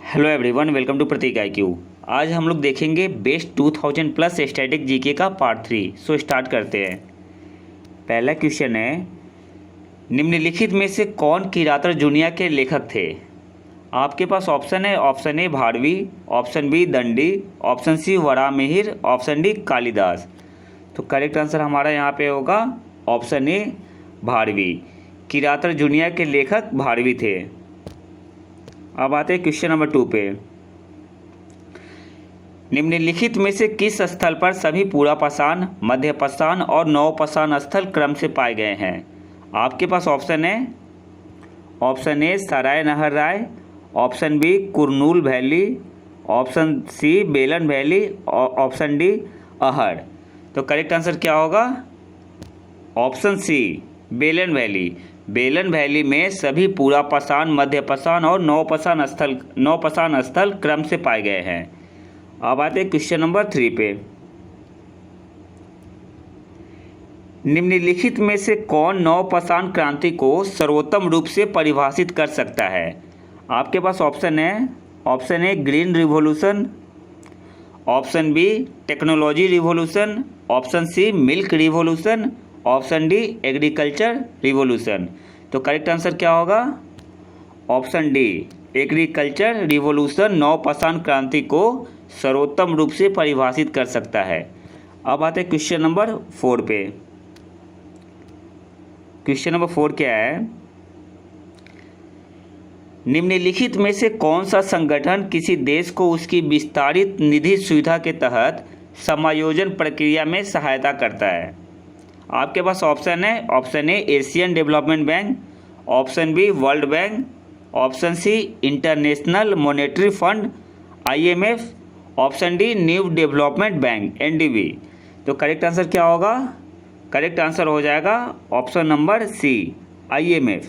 Hello everyone, welcome to Prateek IQ। आज हम लोग देखेंगे बेस्ट 2000 प्लस स्टैटिक जीके का पार्ट 3। सो स्टार्ट करते हैं। पहला क्वेश्चन है, निम्नलिखित में से कौन किरातार्जुनिया जुनिया के लेखक थे? आपके पास ऑप्शन है, option A Bharavi, option B Dandi, option C Varahamihira, option D Kalidas. तो करेक्ट आंसर हमारा यहाँ पे होगा ऑप्शन ए भारवी। किरातार्जुनिया जुनिया के लेखक भारवी थे। अब आते हैं क्वेश्चन नंबर 2 पे। निम्नलिखित में से किस स्थल पर सभी पूर्वापाषाण, मध्यपाषाण और नवपाषाण स्थल क्रम से पाए गए हैं? आपके पास ऑप्शन है, option A Sarai Nahar Rai, option B Kurnool valley, option C Belan valley, option D अहड़। तो करेक्ट आंसर क्या होगा? Option C Belan valley. बेलन वैली में सभी पूर्वापाषाण, मध्यपाषाण और नवपाषाण स्थल क्रम से पाए गए हैं। अब आते हैं क्वेश्चन नंबर 3 पे। निम्नलिखित में से कौन नवपाषाण क्रांति को सर्वोत्तम रूप से परिभाषित कर सकता है? आपके पास ऑप्शन है, option A green revolution, option B technology revolution, option C milk revolution, option D agriculture revolution. तो करेक्ट आंसर क्या होगा? ऑप्शन डी एग्रीकल्चर रिवॉल्यूशन नवपाषाण क्रांति को सर्वोत्तम रूप से परिभाषित कर सकता है। अब आते हैं क्वेश्चन नंबर 4 पे। क्वेश्चन नंबर 4 क्या है? निम्नलिखित में से कौन सा संगठन किसी देश को उसकी विस्तारित निधि सुविधा के तहत समायोजन प्रक्रिया में सहायता करता है? आपके पास ऑप्शन है, option A Asian development bank, option B world bank, option C international monetary fund IMF, option D new development bank NDB। तो करेक्ट आंसर क्या होगा? करेक्ट आंसर हो जाएगा ऑप्शन नंबर सी IMF।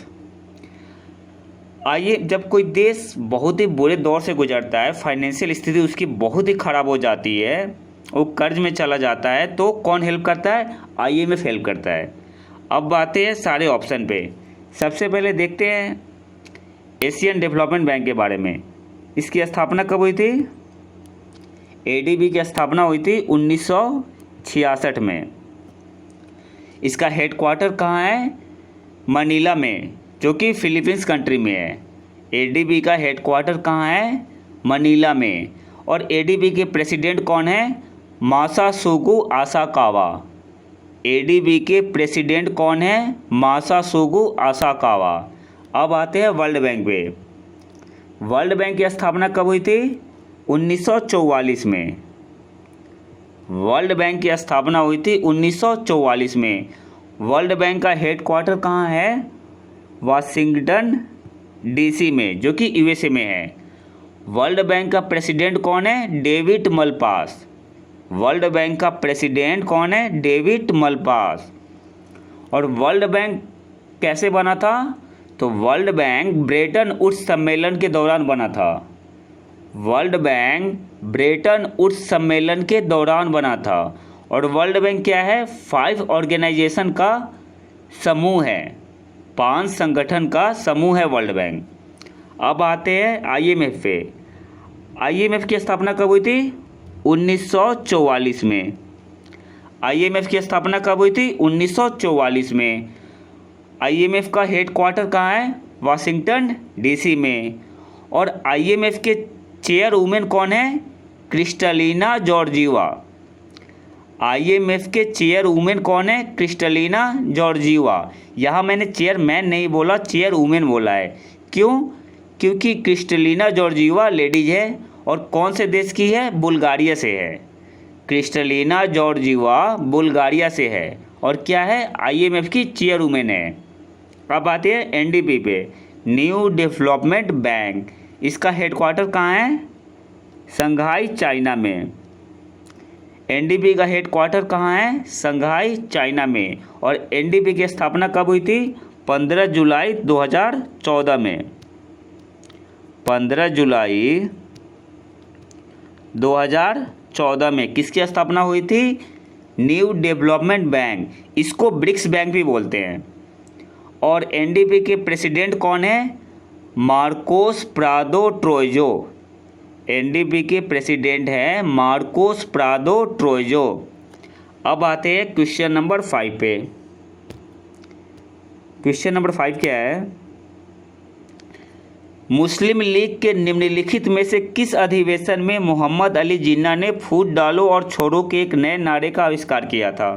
आइए, जब कोई देश बहुत ही बुरे दौर से गुजरता है, फाइनेंशियल स्थिति उसकी बहुत ही ख़राब हो जाती है, वो कर्ज में चला जाता है, तो कौन हेल्प करता है? IMF हेल्प करता है। अब आते हैं सारे ऑप्शन पे। सबसे पहले देखते हैं एशियन डेवलपमेंट बैंक के बारे में। इसकी स्थापना कब हुई थी? ADB की स्थापना हुई थी 1966 में। इसका हेडक्वार्टर कहाँ है? मनीला में, जो कि फिलीपींस कंट्री में है। ADB का हेडक्वार्टर कहाँ है? मनीला में। और ADB के प्रेसिडेंट कौन है? मासासुगु आसाकावा। ADB के प्रेसिडेंट कौन है? मासासुगु आसाकावा। अब आते हैं वर्ल्ड बैंक पे। वर्ल्ड बैंक की स्थापना कब हुई थी? 1944 में। वर्ल्ड बैंक की स्थापना हुई थी 1944 में। वर्ल्ड बैंक का हेडक्वार्टर कहाँ है? वाशिंगटन DC में, जो कि USA में है। वर्ल्ड बैंक का प्रेसिडेंट कौन है? David Malpass. वर्ल्ड बैंक का प्रेसिडेंट कौन है? David Malpass. और वर्ल्ड बैंक कैसे बना था? तो वर्ल्ड बैंक ब्रेटन वुड्स सम्मेलन के दौरान बना था। वर्ल्ड बैंक ब्रेटन वुड्स सम्मेलन के दौरान बना था। और वर्ल्ड बैंक क्या है? 5 ऑर्गेनाइजेशन का समूह है, 5 संगठन का समूह है वर्ल्ड बैंक। अब आते हैं IMF पे। IMF की स्थापना कब हुई थी? 1944 में। IMF की स्थापना कब हुई थी? 1944 में। IMF का हेडक्वार्टर कहाँ है? वाशिंगटन DC में। और IMF के चेयर वुमेन कौन है? Kristalina Georgieva. IMF के चेयर वुमेन कौन है? Kristalina Georgieva. यहाँ मैंने चेयरमैन नहीं बोला, चेयर वुमेन बोला है। क्यों? क्योंकि क्रिस्टलिना जॉर्जिवा लेडीज है। और कौन से देश की है? बुल्गारिया से है। क्रिस्टलिना जॉर्जिवा बुल्गारिया से है। और क्या है? IMF की चेयर वुमेन है। अब आते हैं NDB पे, न्यू डेवलपमेंट बैंक। इसका हेडक्वार्टर कहाँ है? शंघाई चाइना में। NDB का हेडक्वार्टर कहाँ है? शंघाई चाइना में। और NDB की स्थापना कब हुई थी? 15 जुलाई 2014 में। 15 जुलाई 2014 में किसकी स्थापना हुई थी? New development bank. इसको ब्रिक्स बैंक भी बोलते हैं। और NDB के प्रेसिडेंट कौन है? मार्कोस प्रादो ट्रोइजो। एनडीपी के प्रेसिडेंट हैं मार्कोस प्रादो ट्रोजो। अब आते हैं क्वेश्चन नंबर 5 पे। क्वेश्चन नंबर 5 क्या है? मुस्लिम लीग के निम्नलिखित में से किस अधिवेशन में मोहम्मद अली जिन्ना ने फूट डालो और छोड़ो के एक नए नारे का आविष्कार किया था?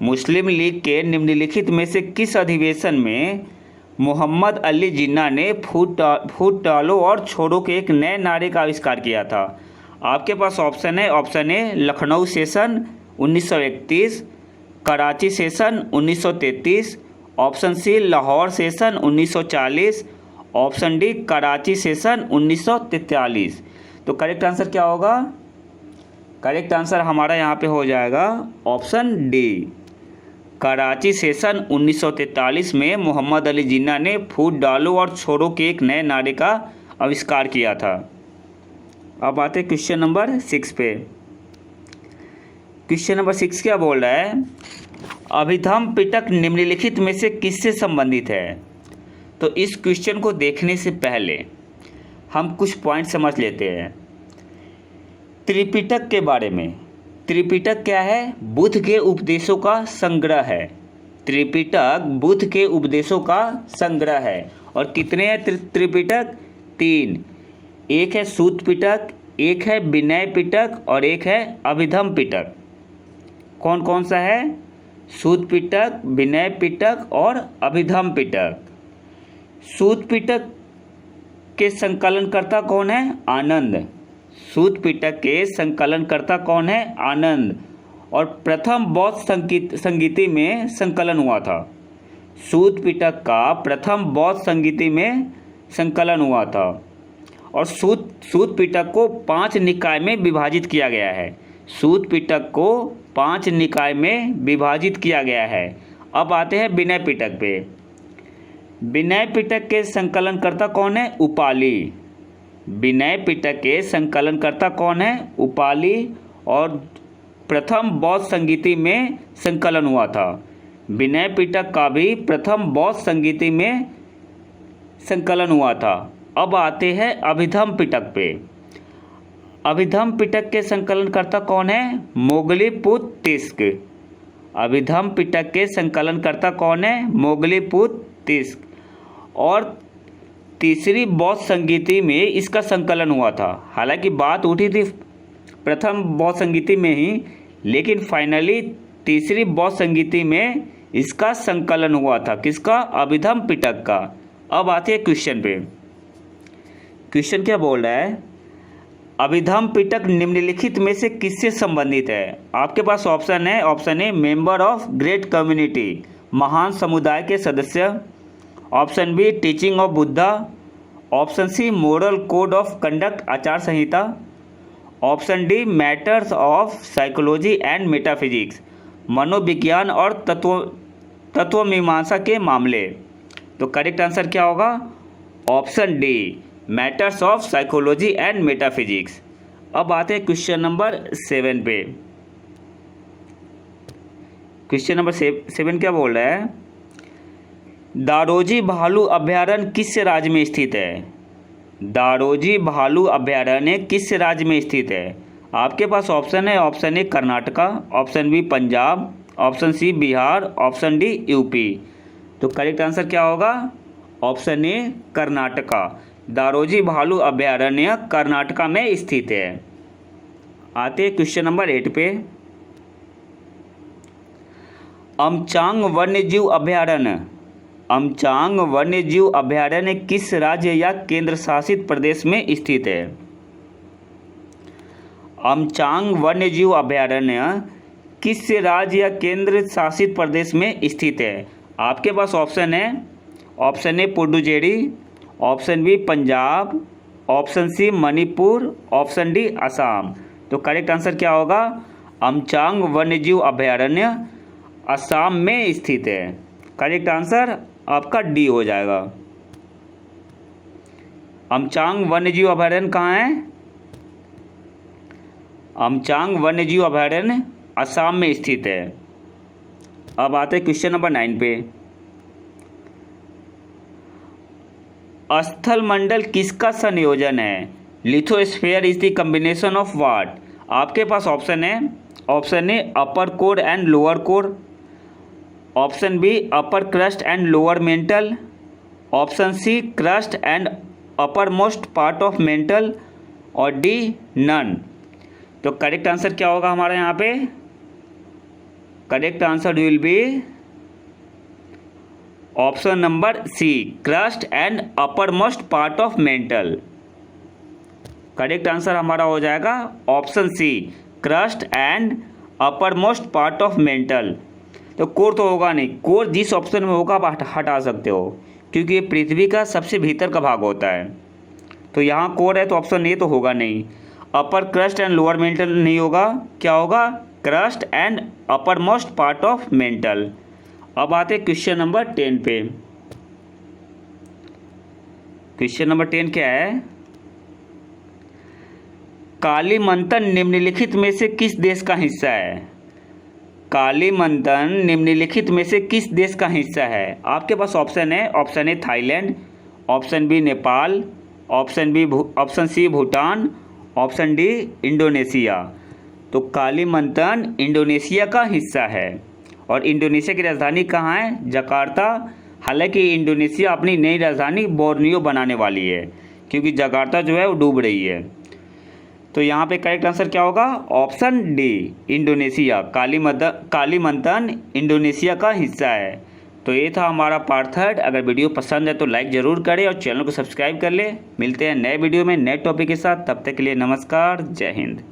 मुस्लिम लीग के निम्नलिखित में से किस अधिवेशन में मोहम्मद अली जिन्ना ने फूट डालो और छोड़ो के एक नए नारे का आविष्कार किया था? आपके पास ऑप्शन है। Option A Lucknow session 1931, Karachi session 1933, option C Lahore session 1940, option D Karachi session 1943। तो करेक्ट आंसर क्या होगा? करेक्ट आंसर हमारा यहाँ पे हो जाएगा ऑप्शन डी, कराची सेशन 1943 में मोहम्मद अली जिन्ना ने फूट डालो और छोड़ो के एक नए नारे का आविष्कार किया था। अब आते क्वेश्चन नंबर 6 पे। क्वेश्चन नंबर 6 क्या बोल रहा है? अभिधम पिटक निम्नलिखित में से किससे संबंधित है? तो इस क्वेश्चन को देखने से पहले हम कुछ पॉइंट समझ लेते हैं त्रिपिटक के बारे में। त्रिपिटक क्या है? बुद्ध के उपदेशों का संग्रह है। त्रिपिटक बुद्ध के उपदेशों का संग्रह है। और कितने हैं त्रिपिटक? 3। एक है सूत पिटक, एक है विनय पिटक और एक है अभिधम पिटक। कौन कौन सा है? सूत पिटक, विनय पिटक और अभिधम पिटक। सूत पिटक के संकलनकर्ता कौन है? आनंद। सूत पिटक के संकलनकर्ता कौन है? आनंद। और प्रथम बौद्ध संगीति में संकलन हुआ था। सूत पिटक का प्रथम बौद्ध संगीति में संकलन हुआ था। और सूत पिटक को 5 निकाय में विभाजित किया गया है। सूत पिटक को 5 निकाय में विभाजित किया गया है। अब आते हैं विनय पिटक पे। विनय पिटक के संकलनकर्ता कौन है? उपाली। विनय पिटक के संकलनकर्ता कौन है? उपाली। और प्रथम बौद्ध संगीति में संकलन हुआ था। विनय पिटक का भी प्रथम बौद्ध संगीति में संकलन हुआ था। अब आते हैं अभिधम पिटक पे। अभिधम पिटक के संकलनकर्ता कौन है? मोगलीपुत्र तिस्क। अभिधम पिटक के संकलनकर्ता कौन है? मोगलीपुत्र तिस्क। और तीसरी बौद्ध संगीति में इसका संकलन हुआ था। हालांकि बात उठी थी प्रथम बौद्ध संगीति में ही, लेकिन फाइनली तीसरी बौद्ध संगीति में इसका संकलन हुआ था। किसका? अभिधम पिटक का। अब आते हैं क्वेश्चन पे। क्वेश्चन क्या बोल रहा है? अभिधम पिटक निम्नलिखित में से किससे संबंधित है? आपके पास ऑप्शन है। Option A member of great community, महान समुदाय के सदस्य। Option B teaching of Buddha. Option C moral code of conduct, आचार संहिता। Option D matters of psychology and metaphysics, मनोविज्ञान और तत्वमीमांसा के मामले। तो करेक्ट आंसर क्या होगा? Option D matters of psychology and metaphysics. अब आते हैं क्वेश्चन नंबर 7 पे। क्वेश्चन नंबर 7 क्या बोल रहा है? दारोजी भालू अभयारण्य किस राज्य में स्थित है? दारोजी भालू अभयारण्य किस राज्य में स्थित है? आपके पास ऑप्शन है। Option A Karnataka, option B Punjab, option C Bihar, option D UP. तो करेक्ट आंसर क्या होगा? Option A Karnataka. दारोजी भालू अभयारण्य कर्नाटका में स्थित है। आते क्वेश्चन नंबर 8 पे। अमचांग वन्यजीव अभयारण्य, अमचांग वन्यजीव अभयारण्य किस राज्य या केंद्र शासित प्रदेश में स्थित है? अमचांग वन्यजीव अभयारण्य किस राज्य या केंद्र शासित प्रदेश में स्थित है? आपके पास ऑप्शन है। Option A Puducherry, option B Punjab, option C Manipur, option D Assam. तो करेक्ट आंसर क्या होगा? अमचांग वन्यजीव अभयारण्य असम में स्थित है। करेक्ट आंसर आपका डी हो जाएगा। अमचांग वन्यजीव अभयारण्य कहाँ है? अमचांग वन्यजीव अभयारण्य असम में स्थित है। अब आते हैं क्वेश्चन नंबर 9 पे। स्थल मंडल किसका संयोजन है? Lithosphere is the combination of what? आपके पास option A upper core and lower core, option B upper crust and lower mantle, option C crust and upper most part of mantle, और D none. तो correct answer क्या होगा हमारा यहाँ पे? Correct answer will be option number C, crust and upper most part of mantle. Correct answer हमारा हो जाएगा option C, crust and upper most part of mental. तो कोर तो होगा नहीं, कोर जिस ऑप्शन में होगा आप हटा सकते हो, क्योंकि ये पृथ्वी का सबसे भीतर का भाग होता है। तो यहाँ कोर है तो ऑप्शन ए तो होगा नहीं। अपर क्रस्ट एंड लोअर मेंटल नहीं होगा, क्या होगा? Crust and upper most part of mental. अब आते क्वेश्चन नंबर 10 पे। क्वेश्चन नंबर 10 क्या है? कालीमंतन निम्नलिखित में से किस देश का हिस्सा है? कालीमंतन निम्नलिखित में से किस देश का हिस्सा है? आपके पास ऑप्शन है, option A Thailand, option B Nepal, option C Bhutan, option D Indonesia. तो कालीमंतन इंडोनेशिया का हिस्सा है, और इंडोनेशिया की राजधानी कहाँ है? जकार्ता। हालांकि इंडोनेशिया अपनी नई राजधानी बोर्नियो बनाने वाली है, क्योंकि जकार्ता जो है वो डूब रही है। तो यहाँ पे करेक्ट आंसर क्या होगा? Option D, Indonesia. Kalimantan Indonesia का हिस्सा है। तो ये था हमारा पार्ट 3। अगर वीडियो पसंद है तो लाइक ज़रूर करें और चैनल को सब्सक्राइब कर ले। मिलते हैं नए वीडियो में नए टॉपिक के साथ, तब तक के लिए नमस्कार, जय हिंद।